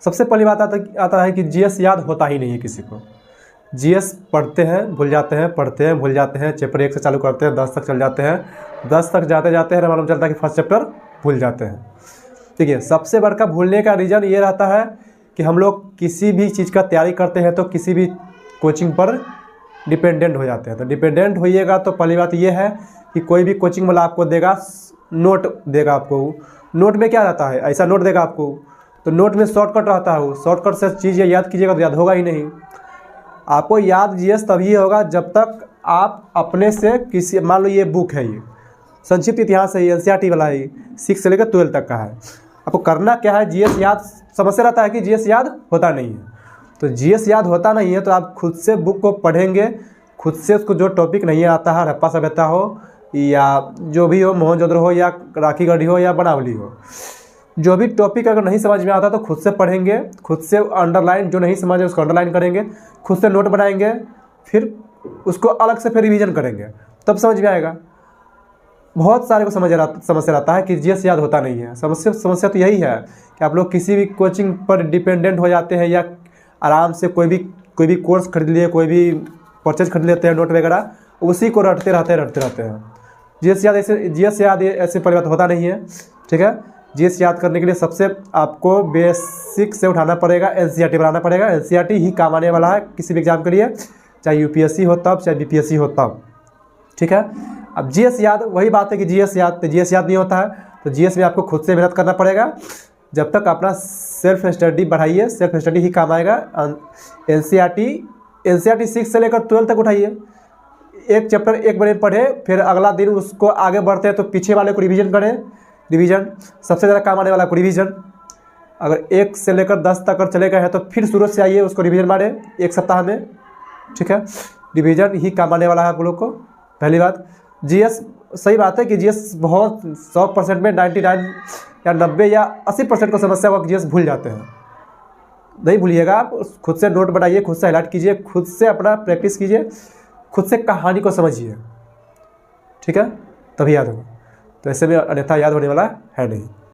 सबसे पहली बात आता है कि जीएस याद होता ही नहीं है किसी को। जीएस पढ़ते हैं भूल जाते हैं, पढ़ते हैं भूल जाते हैं, चैप्टर 1 से चालू करते हैं 10 तक चल जाते हैं, 10 तक जाते जाते हैं मालूम चलता है कि फर्स्ट चैप्टर भूल जाते हैं। ठीक है, सबसे बड़का भूलने का रीज़न ये रहता है कि हम लोग किसी भी चीज़ का तैयारी करते हैं तो किसी भी कोचिंग पर डिपेंडेंट हो जाते हैं। तो डिपेंडेंट होइएगा तो पहली बात ये है कि कोई भी कोचिंग वाला आपको देगा, नोट देगा आपको, नोट में क्या रहता है, ऐसा नोट देगा आपको, तो नोट में शॉर्टकट रहता है, वो शॉर्टकट से चीज़ याद कीजिएगा तो याद होगा ही नहीं। आपको याद जीएस तभी होगा जब तक आप अपने से किसी, मान लो ये बुक है, ये संक्षिप्त इतिहास है, ये एनसीईआरटी वाला है, 6 से लेकर 12 तक का है। आपको करना क्या है, जीएस याद, समस्या रहता है कि जीएस याद होता नहीं है। तो जीएस याद होता नहीं है तो आप खुद से बुक को पढ़ेंगे, खुद से उसको जो टॉपिक नहीं आता है, हड़प्पा सभ्यता हो या जो भी हो, मोहनजोदड़ो हो या राखीगढ़ी हो या बनावली हो, जो भी टॉपिक अगर नहीं समझ में आता तो खुद से पढ़ेंगे, खुद से अंडरलाइन, जो नहीं समझे उसको अंडरलाइन करेंगे, खुद से नोट बनाएंगे, फिर उसको अलग से फिर रिवीजन करेंगे, तब समझ में आएगा। बहुत सारे को समस्या रहता है कि जीएस याद होता नहीं है। समस्या तो यही है कि आप लोग किसी भी कोचिंग पर डिपेंडेंट हो जाते हैं या आराम से कोई भी कोर्स खरीद लिए, कोई भी परचेज खरीद लेते हैं, नोट वगैरह, उसी को रटते रहते हैं। जीएस याद ऐसे परिवर्तन होता नहीं है। ठीक है, जीएस याद करने के लिए सबसे आपको बेसिक से उठाना पड़ेगा, एनसीईआरटी बनाना पड़ेगा। एनसीईआरटी ही काम आने वाला है किसी भी एग्जाम के लिए, चाहे यूपीएससी हो तब, चाहे बीपीएससी हो तब। ठीक है, अब जीएस याद, वही बात है कि जीएस याद नहीं होता है, तो जीएस में आपको खुद से मेहनत करना पड़ेगा। जब तक अपना सेल्फ स्टडी बढ़ाइए, सेल्फ स्टडी ही काम आएगा। एनसीईआरटी 6 से लेकर 12 तक उठाइए, एक चैप्टर एक बार पढ़े, फिर अगला दिन उसको आगे बढ़ते हैं तो पीछे वाले को रिवीजन करें। रिवीजन सबसे ज़्यादा काम आने वाला को रिवीजन, अगर 1 से लेकर 10 तक अगर चले गए हैं तो फिर शुरू से आइए, उसको रिवीजन मारें 1 सप्ताह में। ठीक है, रिवीजन ही काम आने वाला है आप लोग को। पहली बात, जीएस, सही बात है कि जीएस बहुत 100% में 99 या 90 या 80% को समस्या हुआ कि जीएस भूल जाते हैं। नहीं भूलिएगा, आप खुद से नोट बनाइए, खुद से हाईलाइट कीजिए, खुद से अपना प्रैक्टिस कीजिए, खुद से कहानी को समझिए। ठीक है, तभी याद होगा। तो ऐसे में अन्यथा याद होने वाला है नहीं।